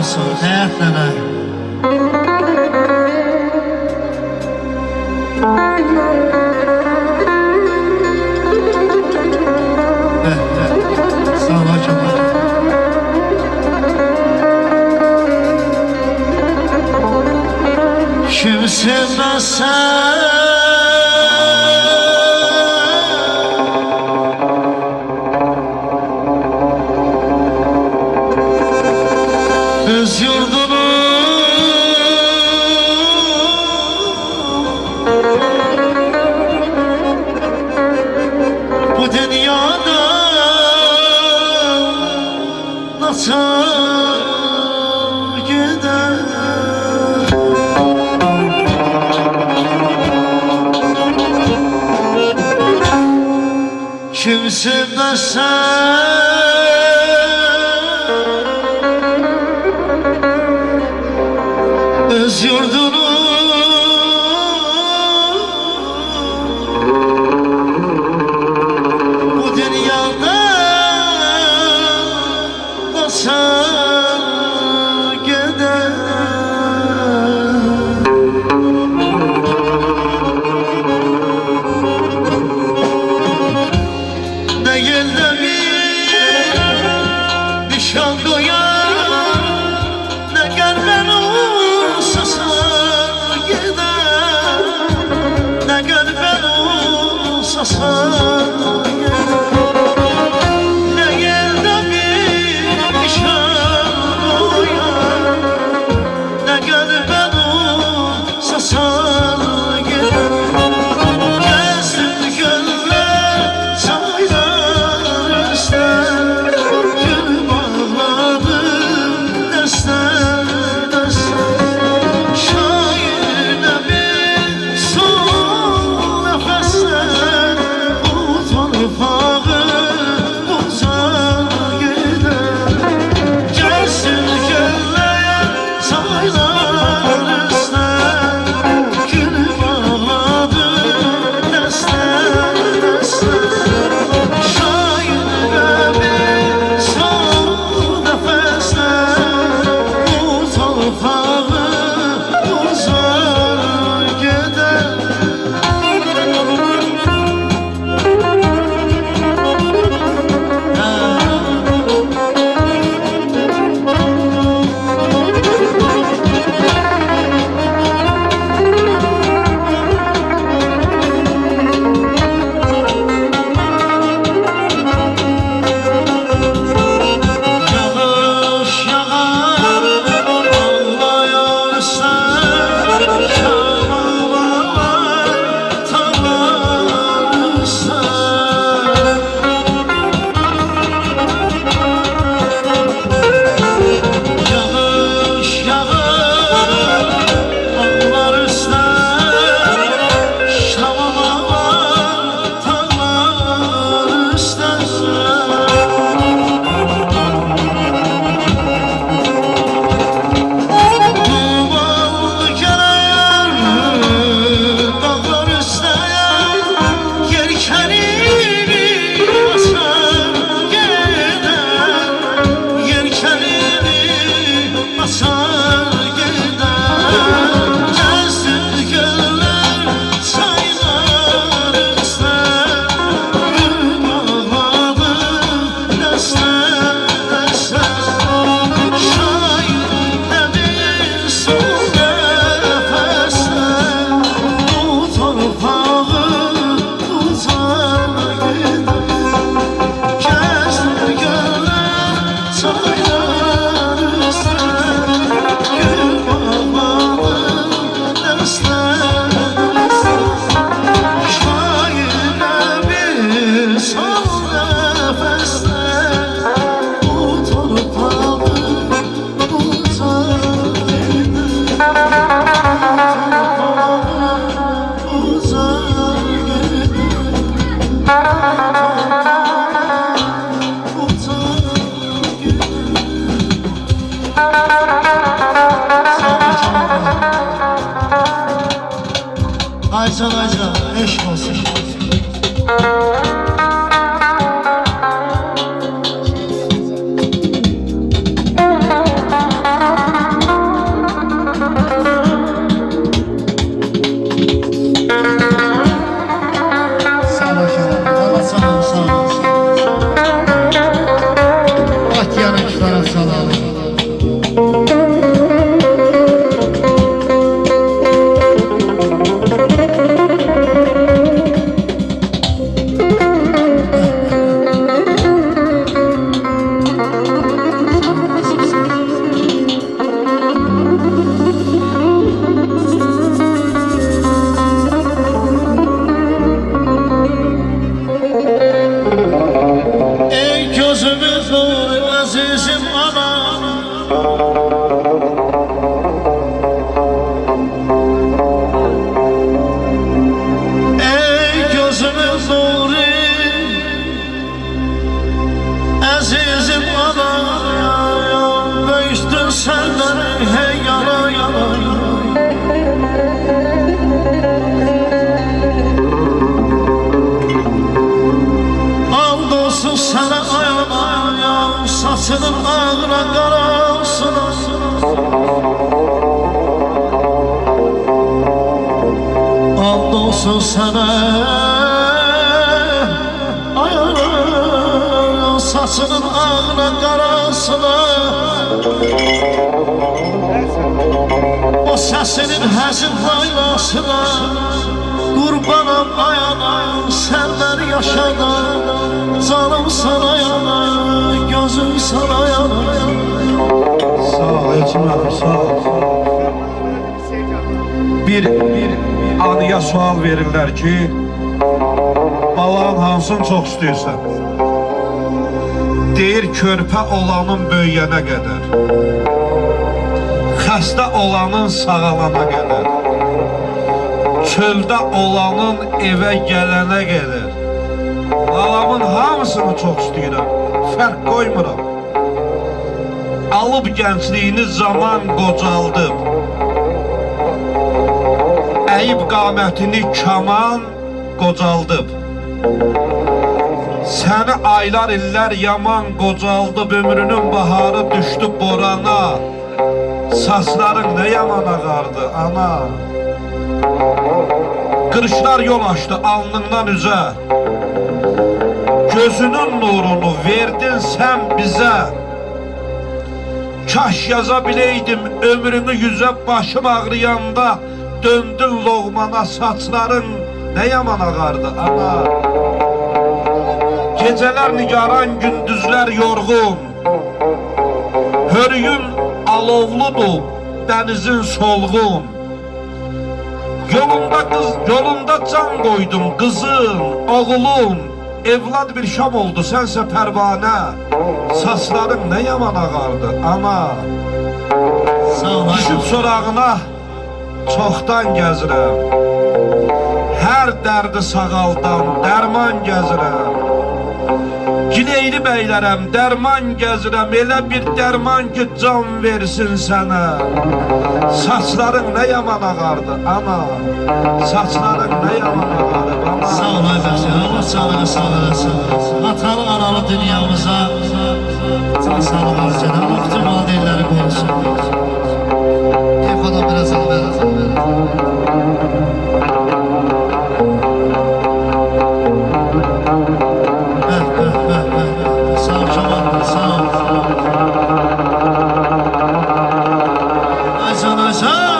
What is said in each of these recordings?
olsun, hayatla. Sağ ol hocam. Kim sevmezsen öz yurdunu bu dünyada nasıl gider? Kim sevmezsen öz yurdunu bu dünyada nasıl gider? Ne yelde bir nişan koyar, ne gelmen olsasın gider, ne gelmen olsasın gider. Ne yelde bir nişan koyar, ne gelmen olsasın gider. Aycan Aycan, eşk olsun. gözlere salalım. Ey gözümüz nur azizim anam, ey gözümüz nur azizim anam, böyüstün senden hey yana yana. And olsun sana ayağına, saçının ağına qarasına. And olsun sana ayağına, saçının ağına qarasına. O səsinin həzin laylasına, qurbanam ayana, sənlər yaşada. Canım sana yana, gözüm sana yana. Sağ ol Elçin abi, sağ ol. Bir anıya sual verirlər ki, balağın hansını çox istəyirsən? Deyir körpə olanın böyüyənə qədər, xəstə olanın sağalana qədər, çöldə olanın evə gələnə qədər. Balamın hamısını çox istəyirəm, fərq qoymuram. Alıb gəncliyini zaman qocaldıb, əyib qamətini kaman qocaldıb. Səni aylar illər yaman qocaldıb, ömrünün baharı düşdü borana. Saçların nə yaman ağardı ana. Qırışlar yol açdı alnından üzə, gözünün nurunu verdin sən bizə. Kaş yaza biləydim ömrünü yüzə, başım ağrıyanda döndün loğmana. Saçların nə yaman ağardı ana. Gecələr nigaran, gündüzlər yorğun, hörüyün alovludur, dənizin solğun. Yolunda can qoydum qızım, oğlum. Evlad bir şam oldu, sənsə pərvanə. Saçların nə yaman ağardı ana. Düşüb sorağına çoxdan gəzirəm, hər dərdi sağaldan dərman gəzirəm. Gileyli bəylərəm, dərman gəzirəm, elə bir dərman ki can versin sənə. Saçların nə yaman ağardı ana, saçların nə yaman ağardı ana. Sağ ol Aybəşir, Allah canını sağ eləsin. Atalı analı dünyamıza can sağlığı arz edən, Allah bütün valideynləri qorusun. Telefondan biraz al verin. Sağ ol Kemal, sağ ol. Aycan, Aycan.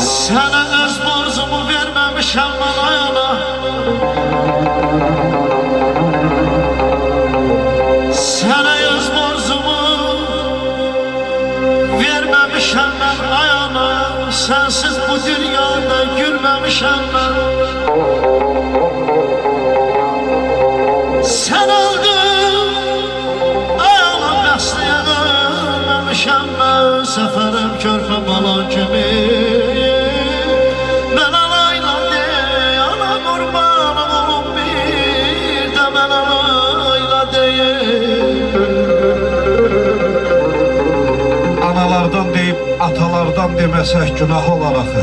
Sana öz borcumu vermemişim bana yana. Sana öz borcumu vermemişim ben ayana. Sensiz bu dünyada gülmemişim ben. Sen aldın ayana, bəsləyən ölməmişəm ben. Səfərim körpə balan kimi. Analardan deyib atalardan deməsək günah olar axı.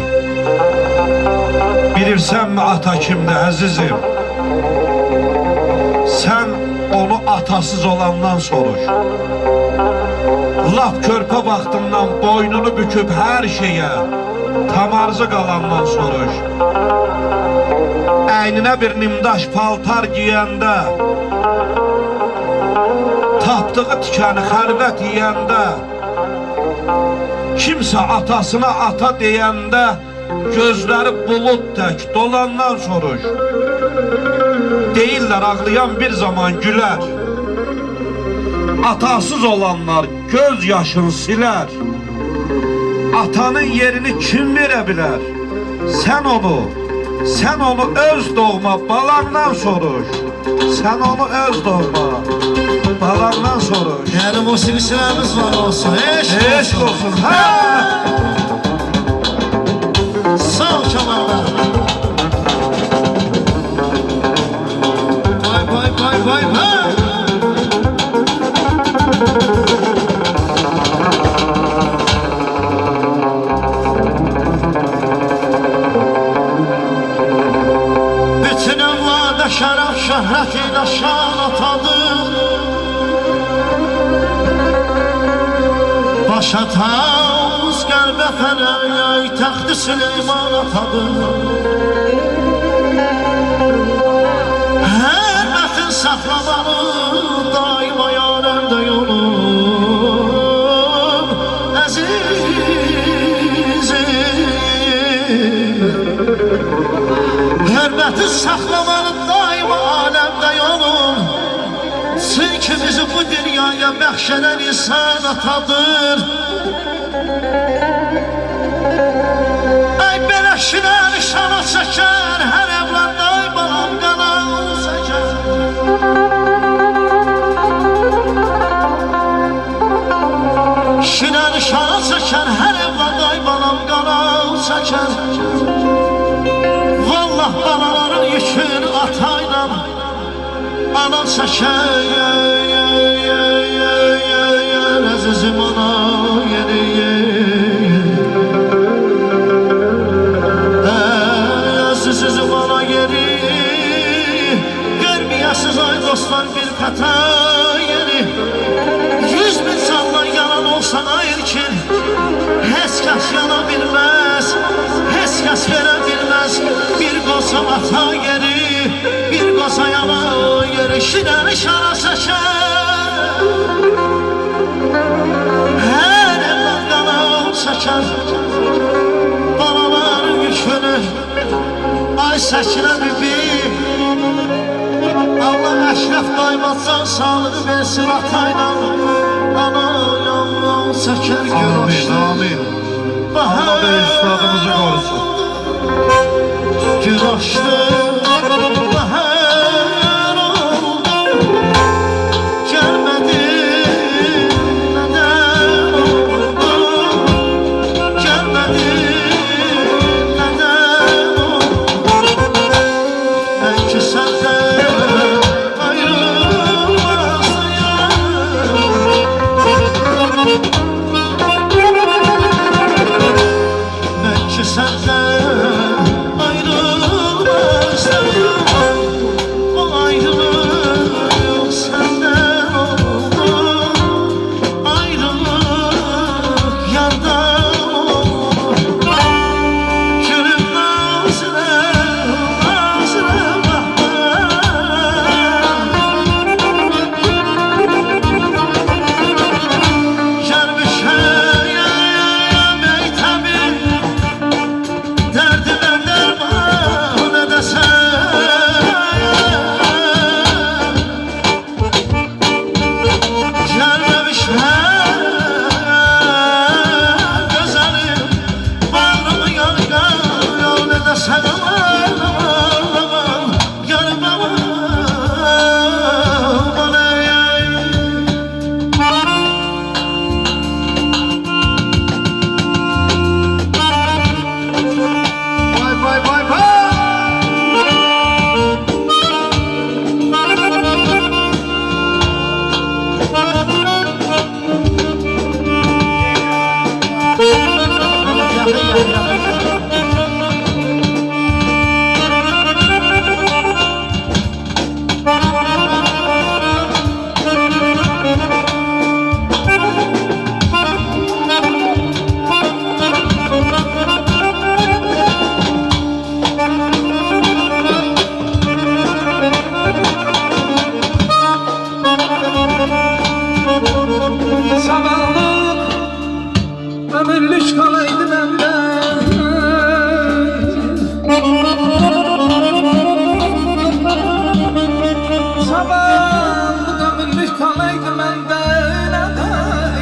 Bilirsənmi ata kimdir əzizim? Sən onu atasız olandan soruş. Lap körpə vaxtından boynunu büküb hər şeyə tamarzı qalandan soruş. Əyninə bir nimdaş paltar giyəndə, tapdığı tikəni xəlvət yiyəndə, kimsə atasına ata deyəndə gözləri bulud tək dolandan soruş. Deyirlər ağlayan bir zaman gülər, atasız olanlar göz yaşını silər. Atanın yerini kim verə bilər? Sən onu öz doğma balandan soruş. Sən onu öz doğma balandan soruş. Yani musiqisilərimiz var olsun. Eşq olsun. Hə! Sağ ol Kemal'da. Vay vay vay vay vay. Bütün evlada şərəf şöhrət ilə şan atadır. Başa tavuz qəlbə fərəy təxti Süleyman atadır. Hərmətin saxlamalı daima yanımda yolum əzizim. Hürməti saxlamalı daima aləmdə yolum. Çünki bizi bu dünyaya bəxşədən insan atadır. Ey belə şinən şana çəkər, hər evlad daybalam qalan çəkər. Şinən şana çəkər, hər evlad daybalam qalan çəkər. Vallah balaların yükün atayla ana çəkər. Əzizim ana yeri Əzizim ana yeri görməyəsiz ay dostlar bir pətə yeri. 100 bin candan yanan olsan ayır ki, heç kəs yana bilməz, heç kəs verə bilməz. Bir qoza ata yeri, bir qoza yana yeri. Şinəni şara çəkər, hər evlad qana çəkər. Balaların yükünü ay Səkinə bibi, Allah əşrəf daima can sağlığı versin atayla. Ana yan çəkər güroşdu. Amin. Allah da üstadımızı qorusun. Güroşdu, bahar oldu, gəlmədi, nədən oldu? Gəlmədi, nədən oldu? Mən ki səndən ayrılmazdım. Mən ki səndən ayrılmazdım. O ayrılık senden oldu. Ayrılık yardan oldu. Gülüm nazire, nazire bakma. Gelmiş her meytebi, Sabahlık ömürlük kalaydı benden. Sabahlık ömürlük kalaydı benden.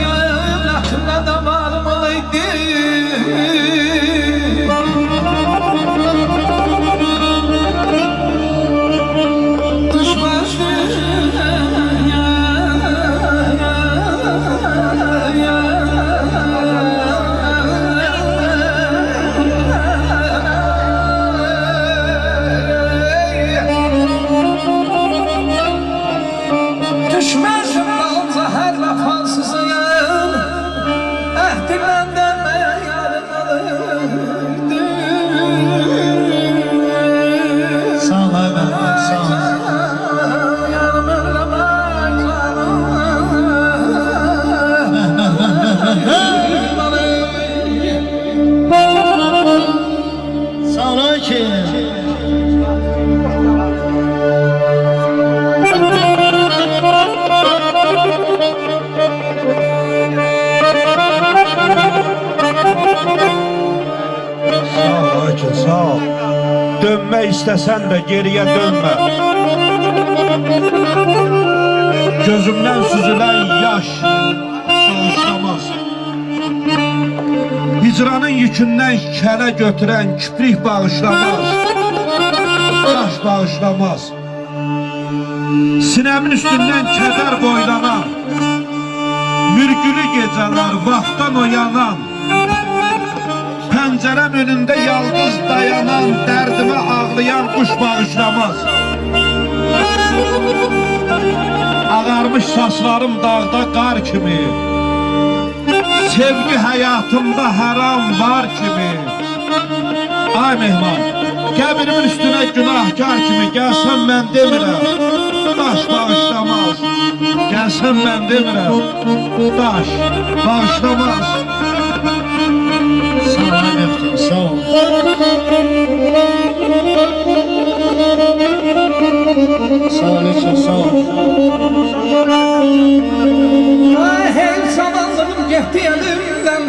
Evlatımla da varım olaydı. Düşmezim dalca her vefasızıyım. Ehdinden yarın alırdı. Sağ ol Mehmet, sağ ol. Yarım ölmez Sağ ol ki. Sağ ol Akil, sağ ol. Dönme istesen de geriye dönme. Gözümden süzülen yaş bağışlamaz. Hicranın yükünden kele götüren küprik bağışlamaz. Yaş bağışlamaz. Sinemin üstünden keder boylanan, mürgülü geceler vaxtdan oyanan, pəncərəm önündə yalnız dayanan, dərdimə ağlayan quş bağışlamaz. Ağarmış saçlarım dağda qar kimi, sevgi həyatımda haram var kimi. Ay mehman, qəbrimin üstünə günahkar kimi gəlsən mən demirəm, daş bağışlamaz. Gəlsən mən demirəm, daş bağışlamaz. Sağ ol Mehmet, sağ ol. Sağ ol için, sağ ol. Hey sabahlarım gitti elimden.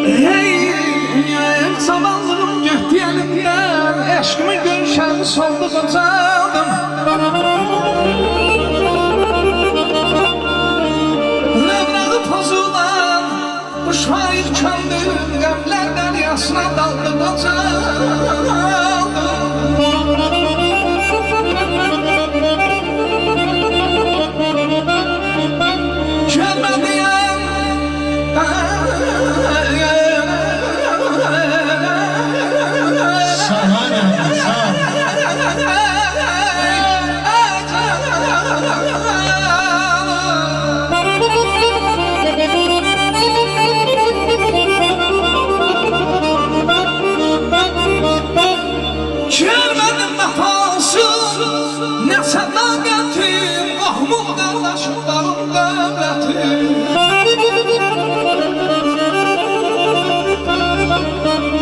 Hey sabahlarım gitti elimden. Eşkimin gülşeni soldu kocadım. Revnağı pozulan bu şair köndüm. Gemlerden yasına daldı kocadım.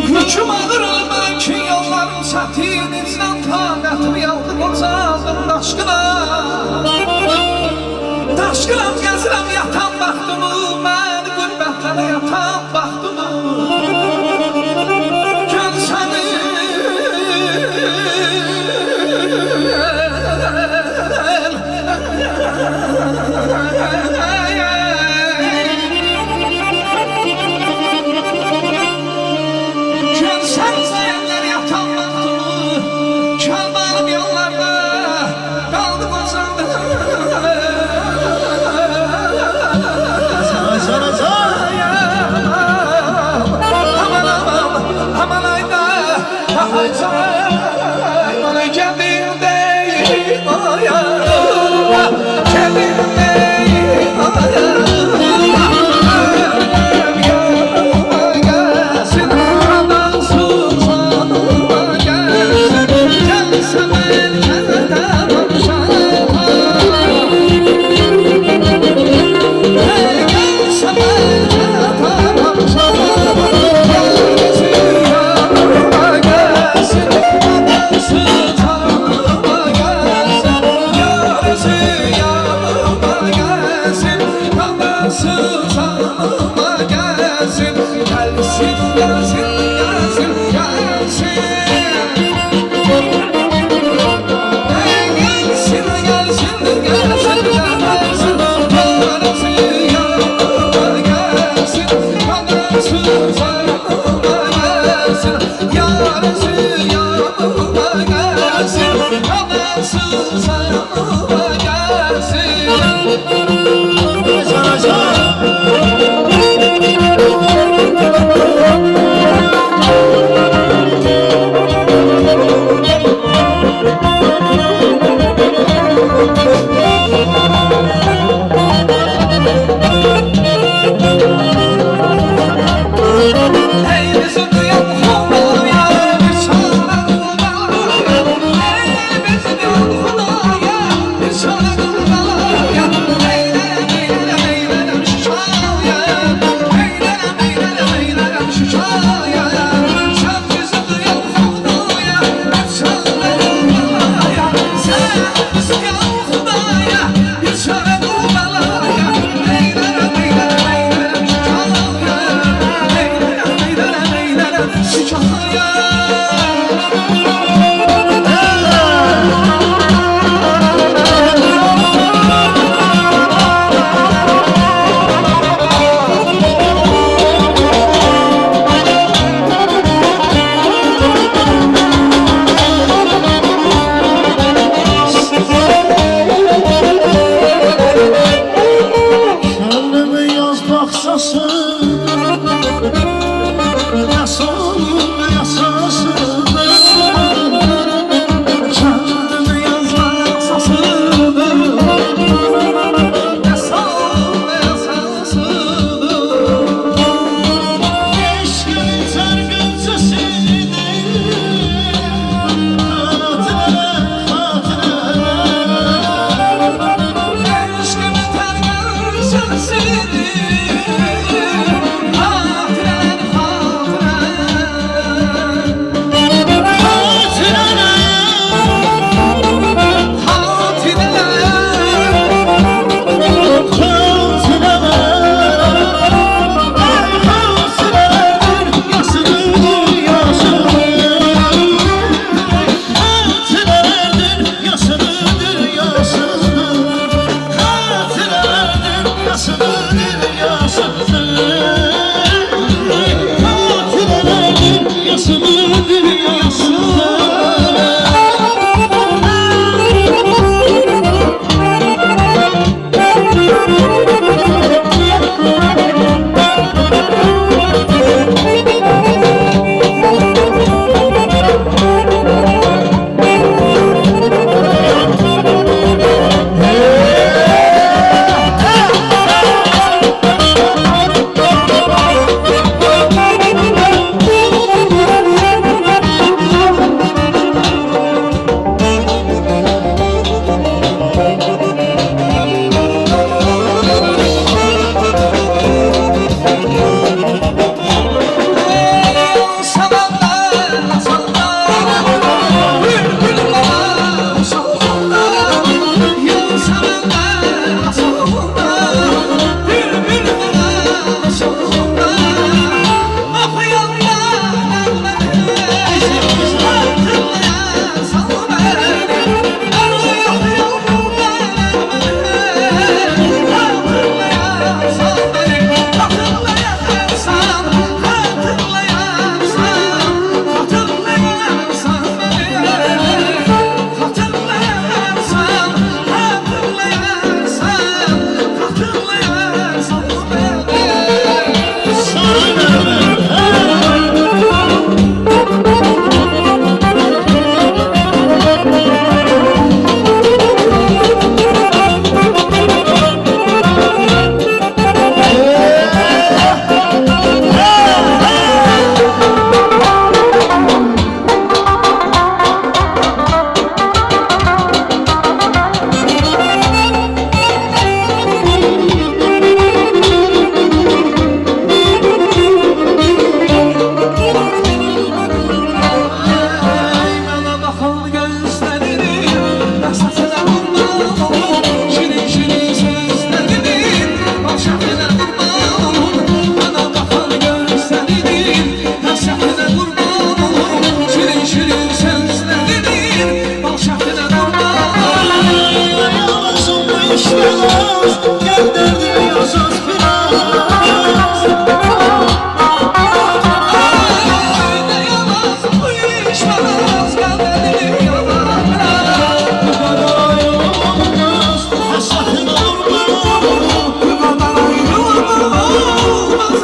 Hüküm alırım ben ki yollarım satin izlen tağatımı yaldım uzadım daşkına. Daşkınam gezirəm yatan vaxtımı, məni qürbətlərə yatan vaxtımı. Gör səni yatan vaxtımı, Kəlbanım yollarda qaldı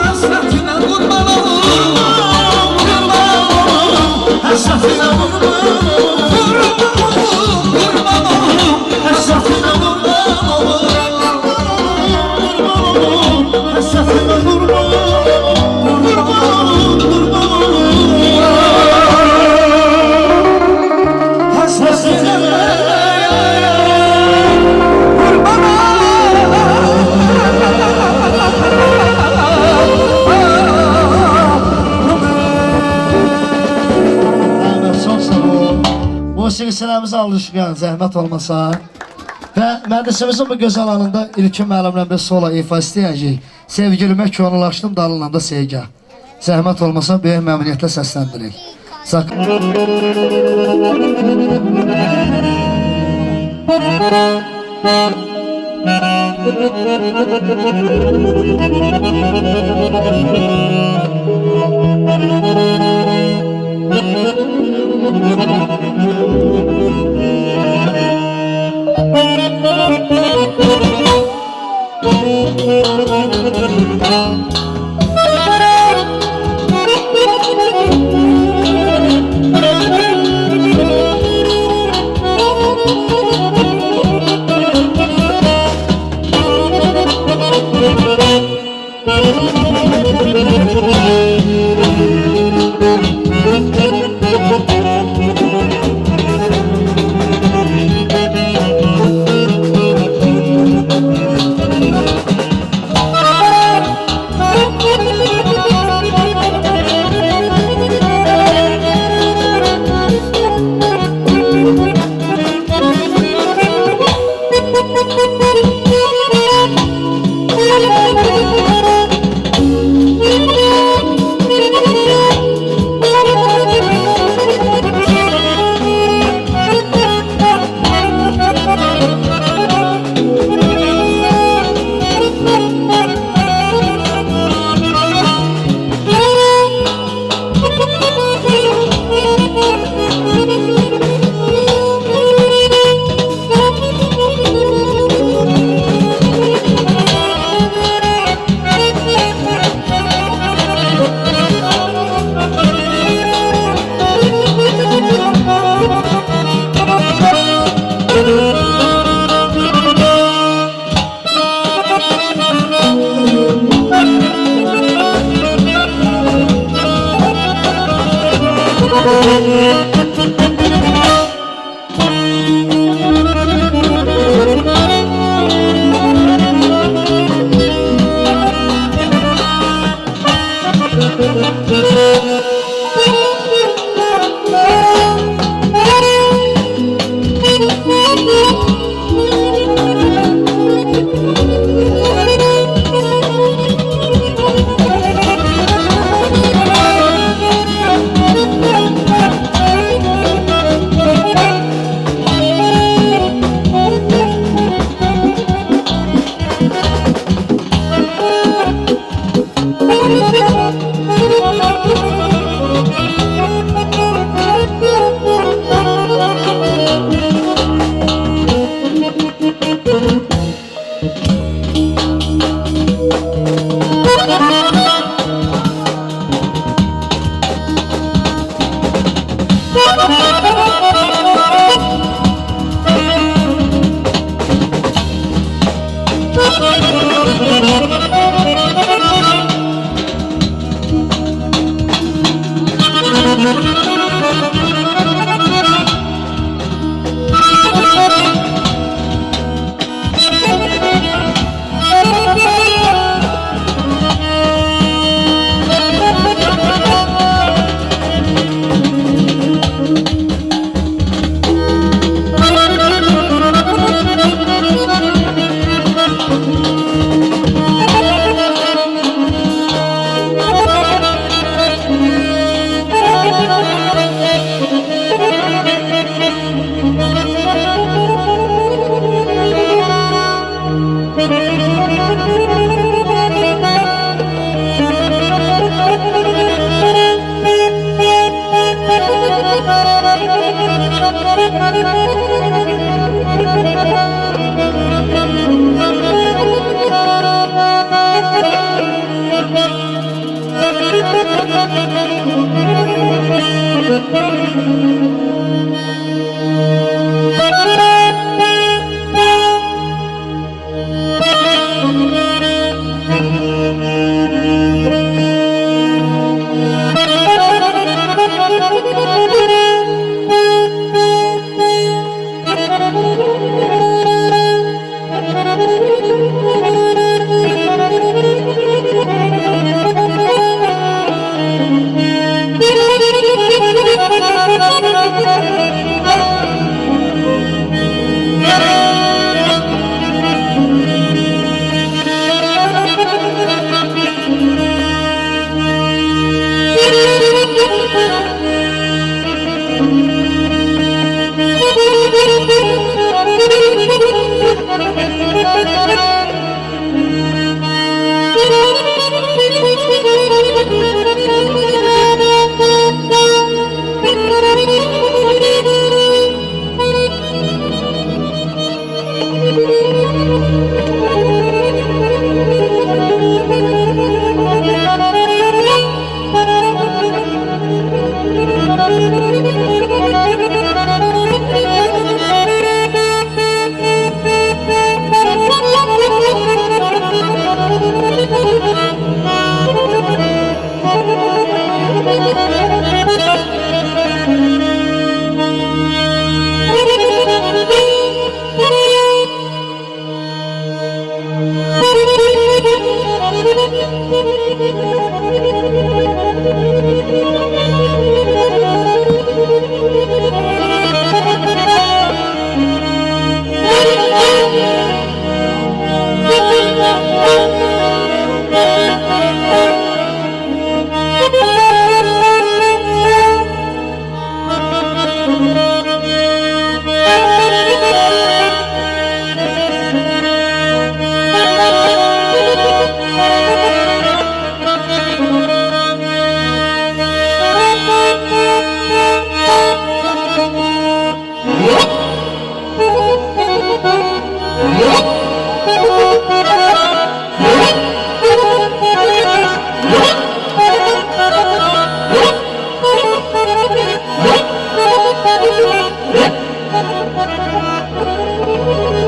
hasretine kurban olurum. Hasretine kurban olurum. Hasretine kurban olurum. Hasretine kurban Musiqiçilərimizi alışqan, zəhmət olmasa. Və məhdisimizin bu gözəl anında İlkin müəllimlə bir sola ifa istəyəcək. Sevgilimə konulaşdım, dalınanda sevgah. Zəhmət olmasa böyük məmnuniyyətlə səsləndirik. Thank you.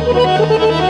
Thank you.